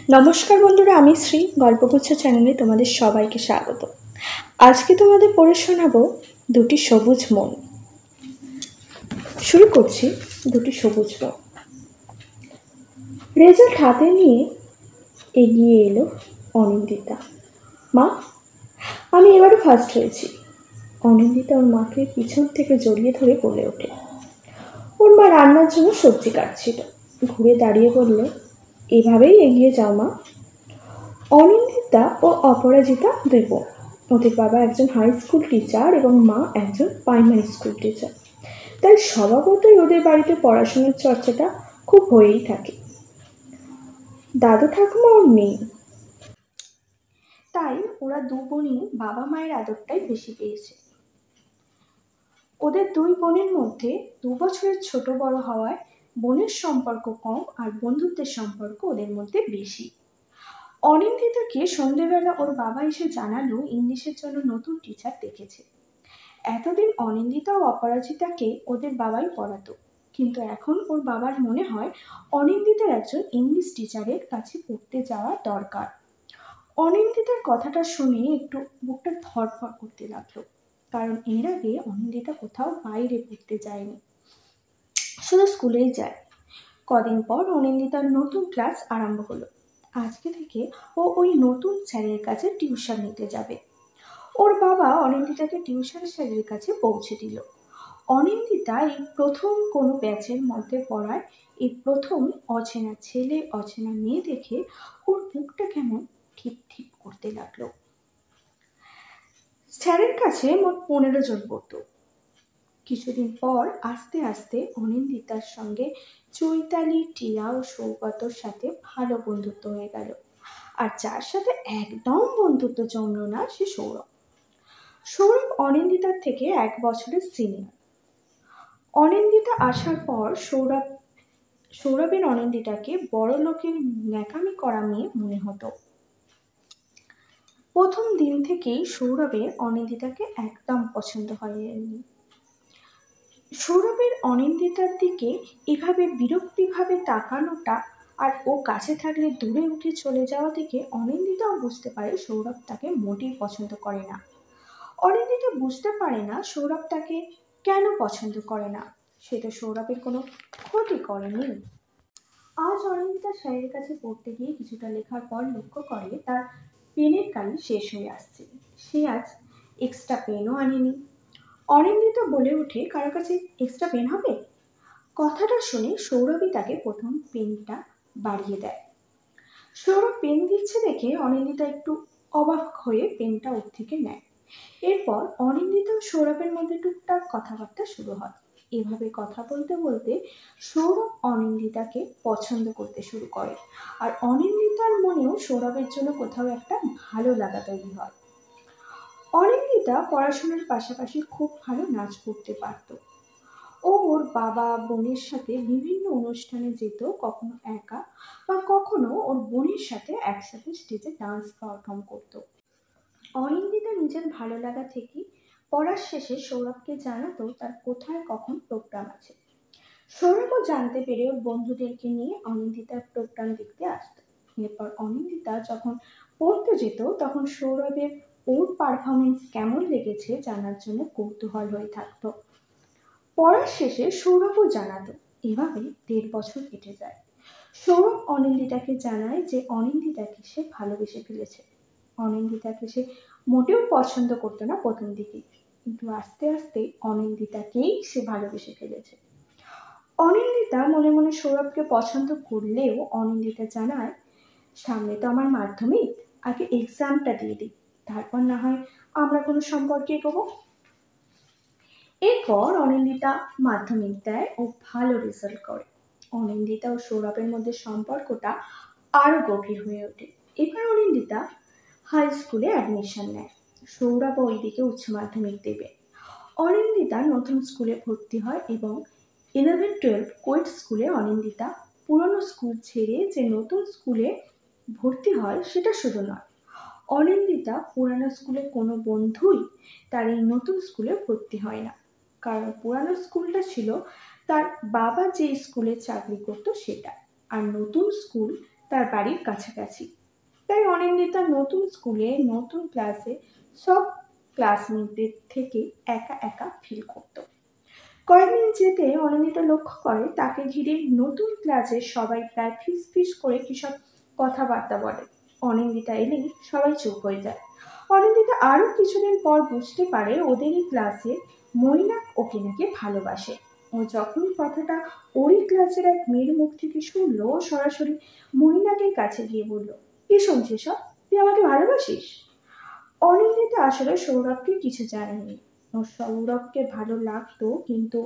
নমস্কার বন্ধুরা, আমি শ্রী গল্পগুচ্ছ চ্যানেলে তোমাদের সবাইকে স্বাগত। আজকে তোমাদের পড়ে শোনাবো দুটি সবুজ মন। শুরু করছি দুটি সবুজ মন। রেজাল্ট হাতে নিয়ে এগিয়ে এলো অনিন্দিতা। মা, আমি এবারে ফার্স্ট হয়েছি। অনিন্দিতা ওর মাকে পিছন থেকে জড়িয়ে ধরে বলে ওঠে। ওর মা রান্নার জন্য সবজি কাটছিল। ঘুরে দাঁড়িয়ে বললে, এভাবেই এগিয়ে যাও মা। অনিন্দিতা ও অপরাজিতা দুই বোন। ওদের বাবা একজন হাই স্কুল টিচার এবং মা একজন প্রাইমারি স্কুল টিচার। তাই স্বভাবতই ওদের বাড়িতে পড়াশোনার চর্চাটা খুব হয়েই থাকে। দাদু ঠাকুমা ওর নেই, তাই ওরা দু বোনই বাবা মায়ের আদরটাই বেশি পেয়েছে। ওদের দুই বোনের মধ্যে 2 বছরের ছোট বড় হওয়ায় বোনের সম্পর্ক কম আর বন্ধুত্বের সম্পর্ক ওদের মধ্যে বেশি। অনিন্দিতাকে সন্ধ্যেবেলা ওর বাবা এসে জানালো ইংলিশের জন্য নতুন টিচার দেখেছে। এতদিন অনিন্দিতা ও অপরাজিতাকে ওদের বাবাই পড়াতো, কিন্তু এখন ওর বাবার মনে হয় অনিন্দিতার একজন ইংলিশ টিচারের কাছে পড়তে যাওয়া দরকার। অনিন্দিতার কথাটা শুনে একটু বুকটা ধড়ফড় করতে লাগলো, কারণ এর আগে অনিন্দিতা কোথাও বাইরে পড়তে যায়নি, শুধু স্কুলেই যায়। কদিন পর অনিন্দিতার নতুন ক্লাস আরম্ভ হলো। আজকে থেকে ও ওই নতুন স্যারের কাছে টিউশন নিতে যাবে। ওর বাবা অনিন্দিতাকে টিউশন স্যারের কাছে পৌঁছে দিল। অনিন্দিতা এই প্রথম কোনো ব্যাচের মধ্যে পড়ায় এই প্রথম অচেনা ছেলে অচেনা মেয়ে দেখে ওর বুকটা কেমন ঠিক ঠিক করতে লাগলো। স্যারের কাছে মোট 15 জন পড়তো। কিছুদিন পর আস্তে আস্তে অনিন্দিতার সঙ্গে চৈতালি, টিয়া ও সৌগতর সাথে ভালো বন্ধুত্ব হয়ে গেল। আর যার সাথে একদম বন্ধুত্ব জমল না সে সৌরভ। সৌরভ অনিন্দিতার থেকে 1 বছরের সিনিয়র। অনিন্দিতা আসার পর সৌরভের অনিন্দিতাকে বড় লোকের ন্যাকামি করা মেয়ে মনে হতো। প্রথম দিন থেকেই সৌরভের অনিন্দিতাকে একদম পছন্দ হয়নি। সৌরভের অনিন্দিতার দিকে এভাবে বিরক্তিভাবে তাকানোটা আর ও কাছে থাকলে দূরে উঠে চলে যাওয়া থেকে অনিন্দিতাও বুঝতে পারে সৌরভ তাকে মোটেই পছন্দ করে না। অনিন্দিতা বুঝতে পারে না সৌরভ তাকে কেন পছন্দ করে না, সে তো সৌরভের কোনো ক্ষতি করেনি। আজ অনিন্দিতা স্যারের কাছে পড়তে গিয়ে কিছুটা লেখার পর লক্ষ্য করে তার পেনের কালি শেষ হয়ে আসছে। সে আজ এক্সট্রা পেনও আনেনি। অনিন্দিতা বলে ওঠে, কারো কাছে এক্সট্রা পেন হবে? কথাটা শুনে সৌরভই তাকে প্রথম পেনটা বাড়িয়ে দেয়। সৌরভ পেন দিচ্ছে দেখে অনিন্দিতা একটু অবাক হয়ে পেনটা ওর থেকে নেয়। এরপর অনিন্দিতা ও সৌরভের মধ্যে টুকটাক কথাবার্তা শুরু হয়। এভাবে কথা বলতে বলতে সৌরভ অনিন্দিতাকে পছন্দ করতে শুরু করে, আর অনিন্দিতার মনেও সৌরভের জন্য কোথাও একটা ভালো লাগা তৈরি হয়। অনিন্দিতা পড়াশোনার পাশাপাশি খুব ভালো নাচ করতে পারত। ও ওর বাবা বোনের সাথে বিভিন্ন অনুষ্ঠানে যেত, কখনো একা বা কখনো ওর বোনের সাথে একসাথে স্টেজে ডান্স পারফর্ম করত। অনিন্দিতা নিজের ভালো লাগা থেকে পড়ার শেষে সৌরভকে জানাতো তার কোথায় কখন প্রোগ্রাম আছে। সৌরভও জানতে পেরে ওর বন্ধুদেরকে নিয়ে অনিন্দিতার প্রোগ্রাম দেখতে আসত। এরপর অনিন্দিতা যখন পড়তে যেত তখন সৌরভের ওর পারফরমেন্স কেমন লেগেছে জানার জন্য কৌতূহল হয়ে থাকতো। পড়ার শেষে সৌরভও জানাতো। এভাবে 1.5 বছর কেটে যায়। সৌরভ অনিন্দিতাকে জানায় যে অনিন্দিতাকে সে ভালোবেসে ফেলেছে। অনিন্দিতাকে সে মোটেও পছন্দ করতো না প্রথম দিকে, কিন্তু আস্তে আস্তে অনিন্দিতাকেই সে ভালোবেসে ফেলেছে। অনিন্দিতা মনে মনে সৌরভকে পছন্দ করলেও অনিন্দিতা জানায়, সামনে তো আমার মাধ্যমিক, আগে এক্সামটা দিয়ে দিই, তারপর না হয় আমরা কোনো সম্পর্কে এগোবো। এরপর অনিন্দিতা মাধ্যমিক দেয় ও ভালো রেজাল্ট করে। অনিন্দিতা ও সৌরভের মধ্যে সম্পর্কটা আরো গভীর হয়ে ওঠে। এবার অনিন্দিতা হাই স্কুলে অ্যাডমিশন নেয়। সৌরভ ওইদিকে উচ্চ মাধ্যমিক দেবে। অনিন্দিতা নতুন স্কুলে ভর্তি হয় এবং 11-12 কোয়েট স্কুলে অনিন্দিতা পুরনো স্কুল ছেড়ে যে নতুন স্কুলে ভর্তি হয় সেটা শুধু নয়, অনিন্দিতা পুরানো স্কুলে কোনো বন্ধুই তার এই নতুন স্কুলে ভর্তি হয় না, কারণ পুরানো স্কুলটা ছিল তার বাবা যে স্কুলে চাকরি করতো সেটা, আর নতুন স্কুল তার বাড়ির কাছাকাছি। তাই অনিন্দিতা নতুন স্কুলে নতুন ক্লাসে সব ক্লাসমেটদের থেকে একা একা ফিল করত। কয়েকদিন যেতে অনিন্দিতা লক্ষ্য করে তাকে ঘিরে নতুন ক্লাসে সবাই প্রায় ফিস ফিস করে কিসব কথাবার্তা বলে। অনিন্দিতা এলেই সবাই চুপ হয়ে যায়। অনিন্দিতা আরো কিছুদিন পর বুঝতে পারে ওদেরই ক্লাসে মৈনাক ওকে নাকি ভালোবাসে। ও যখনই কথাটা ওই ক্লাসের এক মেয়ের মুখ থেকে শুনলো, সরাসরি মৈনাকের কাছে গিয়ে বলল, কি শুনছিস সব? তুই আমাকে ভালোবাসিস? অনিন্দিতা আসলে সৌরভকে কিছু জানেনি। ও সৌরভকে ভালো লাগতো, কিন্তু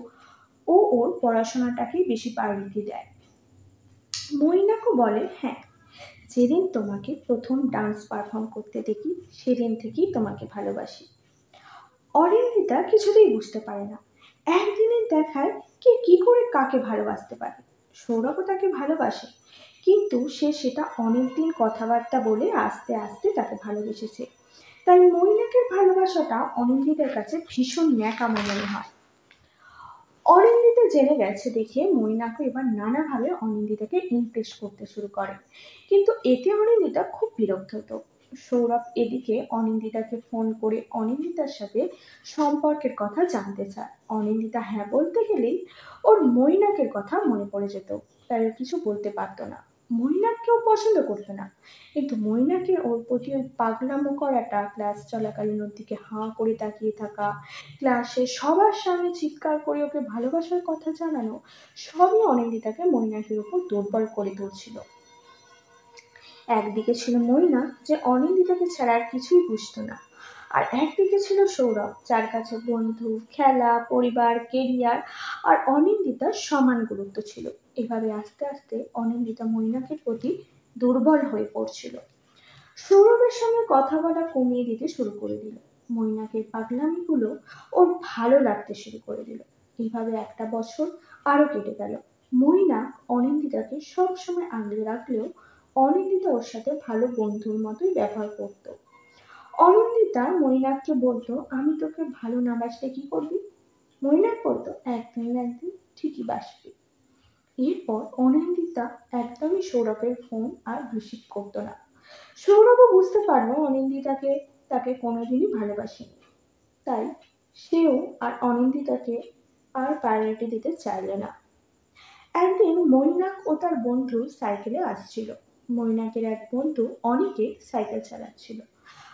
ও ওর পড়াশোনাটাকেই বেশি প্রায়োরিটি দেয়। মৈনাকও বলে, হ্যাঁ, যেদিন তোমাকে প্রথম ডান্স পারফর্ম করতে দেখি সেদিন থেকেই তোমাকে ভালোবাসি। অনিন্দিতা কিছুতেই বুঝতে পারে না, একদিনের দেখায় কে কি করে কাকে ভালোবাসতে পারে। সৌরভও তাকে ভালোবাসে, কিন্তু সে সেটা অনেকদিন কথাবার্তা বলে আস্তে আস্তে তাকে ভালোবেসেছে। তাই মৈনাকের ভালোবাসাটা অনিন্দিতার কাছে ভীষণ ন্যাকামো মনে হয়। অনিন্দিতা জেনে গেছে দেখে মৈনাকও এবার নানাভাবে অনিন্দিতাকে ইমপ্রেস করতে শুরু করে, কিন্তু এতে অনিন্দিতা খুব বিরক্ত হতো। সৌরভ এদিকে অনিন্দিতাকে ফোন করে অনিন্দিতার সাথে সম্পর্কের কথা জানতে চায়। অনিন্দিতা হ্যাঁ বলতে গেলেই ওর মৈনাকের কথা মনে পড়ে যেত, তাই ও কিছু বলতে পারতো না। মৈনাককেও পছন্দ করতো না, কিন্তু মৈনাকের ওর প্রতি ওই পাগলামো করাটা, ক্লাস চলাকালীন ওর দিকে হাঁ করে তাকিয়ে থাকা, ক্লাসে সবার সামনে চিৎকার করে ওকে ভালোবাসার কথা জানানো, সবই অনিন্দিতাকে মৈনাকের উপর দুর্বল করে তুলছিল। একদিকে ছিল মৈনাক, যে অনিন্দিতাকে ছাড়া আর কিছুই বুঝতো না, আর একদিকে ছিল সৌরভ, যার কাছে বন্ধু, খেলা, পরিবার, কেরিয়ার আর অনিন্দিতার সমান গুরুত্ব ছিল। এভাবে আস্তে আস্তে অনিন্দিতা মৈনাকের প্রতি দুর্বল হয়ে পড়ছিল। সৌরভের সঙ্গে কথা বলা কমিয়ে দিতে শুরু করে দিল। মৈনাকের পাগলামিগুলো ওর ভালো লাগতে শুরু করে দিল। এইভাবে একটা বছর আরো কেটে গেল। মৈনাক অনিন্দিতাকে সবসময় আগলে রাখলেও অনিন্দিতা ওর সাথে ভালো বন্ধুর মতোই ব্যবহার করত। অনিন্দিতা মৈনাককে বলতো, আমি তোকে ভালো না বাসলে কি করবি? মৈনাক বলতো, একদিন না একদিন ঠিকই বাসবি। এরপর অনিন্দিতা একদমই সৌরভের ফোন আর রিসিভ করতো না। সৌরভও বুঝতে পারলো অনিন্দিতাকে তাকে কোনোদিনই ভালোবাসেনি, তাই সেও আর অনিন্দিতাকে আর প্রায়োরিটি দিতে চাইল না। একদিন মৈনাক ও তার বন্ধু সাইকেলে আসছিল। মৈনাকের এক বন্ধু অনিকেত সাইকেল চালাচ্ছিল,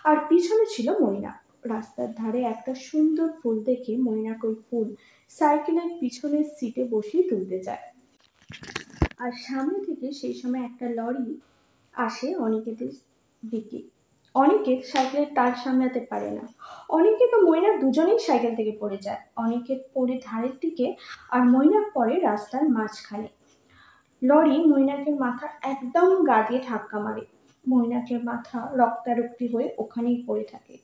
আর পিছনে ছিল মৈনাক। রাস্তার ধারে একটা সুন্দর ফুল দেখে মৈনাক ওই ফুল সাইকেলের পিছনের সিটে বসিয়ে তুলতে যায়, আর সামনে থেকে সেই সময় একটা লরি আসে অনিকেতের দিকে। অনিকেত সাইকেলের টাল সামলাতে পারে না। অনিকেত ও মৈনাক দুজনেই সাইকেল থেকে পড়ে যায়। অনিকেত পড়ে ধারের দিকে আর মৈনাক পড়ে রাস্তার মাঝখানে। লরি মৈনাকের মাথা একদম গা দিয়ে ধাক্কা মারে। মৈনাকের মাথা রক্তারক্তি হয়ে ওখানেই পড়ে থাকে।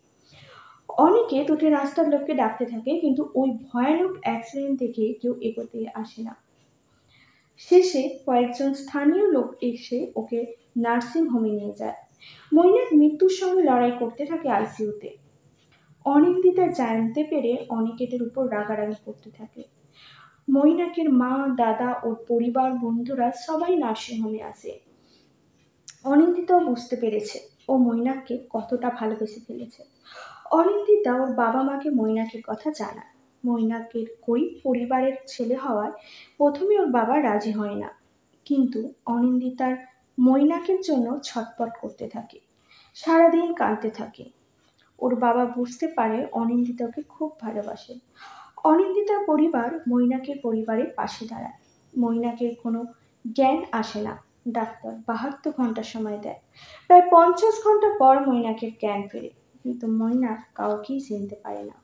অনিকেত উঠে রাস্তার লোককে ডাকতে থাকে, কিন্তু ওই ভয়ানক অ্যাক্সিডেন্ট দেখে কেউ এগোতে আসে না। শেষে কয়েকজন স্থানীয় লোক এসে ওকে নার্সিং হোমে নিয়ে যায়। মৈনাক মৃত্যুর সঙ্গে লড়াই করতে থাকে আইসিইউতে। অনিন্দিতা জানতে পেরে অনিকেতের উপর রাগারাগি করতে থাকে। মৈনাকের মা, দাদা, ওর পরিবার, বন্ধুরা সবাই নার্সিংহোমে আসে। অনিন্দিতাও বুঝতে পেরেছে ও মৈনাককে কতটা ভালোবেসে ফেলেছে। অনিন্দিতা ওর বাবা মাকে মৈনাকের কথা জানায়। মৈনাকের গরিব পরিবারের ছেলে হওয়ায় প্রথমে ওর বাবা রাজি হয় না, কিন্তু অনিন্দিতার মৈনাকের জন্য ছটপট করতে থাকে, সারাদিন কাঁদতে থাকে। ওর বাবা বুঝতে পারে অনিন্দিতাকে খুব ভালোবাসে। অনিন্দিতার পরিবার মৈনাকের পরিবারের পাশে দাঁড়ায়। মৈনাকের কোনো জ্ঞান আসে না। ডাক্তার 72 ঘন্টা সময় দেয়। প্রায় 50 ঘন্টা পর মৈনাকের জ্ঞান ফেরে, কিন্তু মৈনাক কাউকেই চিনতে পারে না।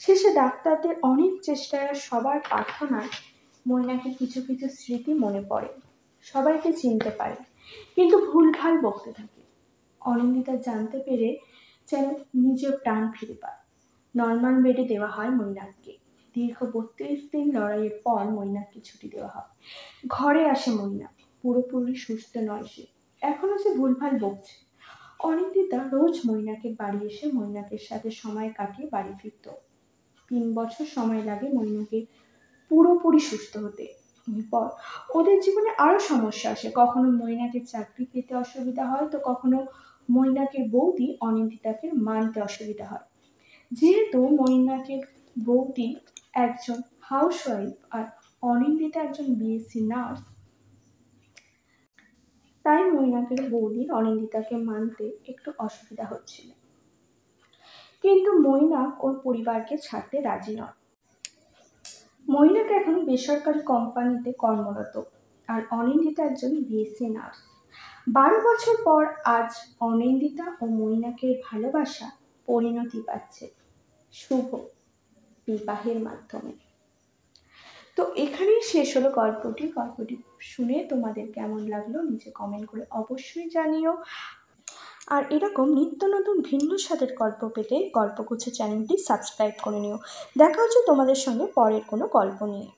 শেষে ডাক্তারদের অনেক চেষ্টায় আর সবার প্রার্থনায় মৈনাকের কিছু কিছু স্মৃতি মনে পড়ে, সবাইকে চিনতে পারে, কিন্তু ভুলভাল বকতে থাকে। অনিন্দিতা জানতে পেরে যেন নিজের প্রাণ ফিরে পায়। নর্মাল বেডে দেওয়া হয় মৈনাককে। দীর্ঘ 32 দিন লড়াইয়ের পর মৈনাককে ছুটি দেওয়া হয়। ঘরে আসে মৈনাক। পুরোপুরি সুস্থ নয় সে, এখনো সে ভুলভাল বকছে। অনিন্দিতা রোজ মৈনাকের বাড়ি এসে মৈনাকের সাথে সময় কাটিয়ে বাড়ি ফিরত। 3 বছর সময় লাগে মৈনাকের পুরোপুরি সুস্থ হতে। পর ওদের জীবনে আরো সমস্যা আসে। কখনো মৈনাকের চাকরি পেতে অসুবিধা হয়, তো কখনো মৈনাকের বৌদি অনিন্দিতাকে মানতে অসুবিধা হয়। যেহেতু মৈনাকের বৌদি একজন হাউসওয়াইফ আর অনিন্দিতা একজন বিএসসি নার্স, তাই মৈনাকের বৌদির অনিন্দিতাকে মানতে একটু অসুবিধা হচ্ছিল। কিন্তু মৈনাক ওর পরিবারকে ছাড়তে রাজি নয়। মৈনাক এখন বেসরকারি কোম্পানিতে কর্মরত, আর অনিন্দিতা একজন বিএসসি নার্স। 12 বছর পর আজ অনিন্দিতা ও মৈনাকের ভালোবাসা পরিণতি পাচ্ছে শুভ বিবাহের মাধ্যমে। তো এখানেই শেষ হলো গল্পটি। শুনে তোমাদের কেমন লাগলো নিচে কমেন্ট করে অবশ্যই জানিও। আর এরকম নিত্য নতুন ভিন্ন স্বাদের গল্প পেতে গল্পগুচ্ছ চ্যানেলটি সাবস্ক্রাইব করে নিও। দেখা হচ্ছে তোমাদের সঙ্গে পরের কোনো গল্প নিয়ে।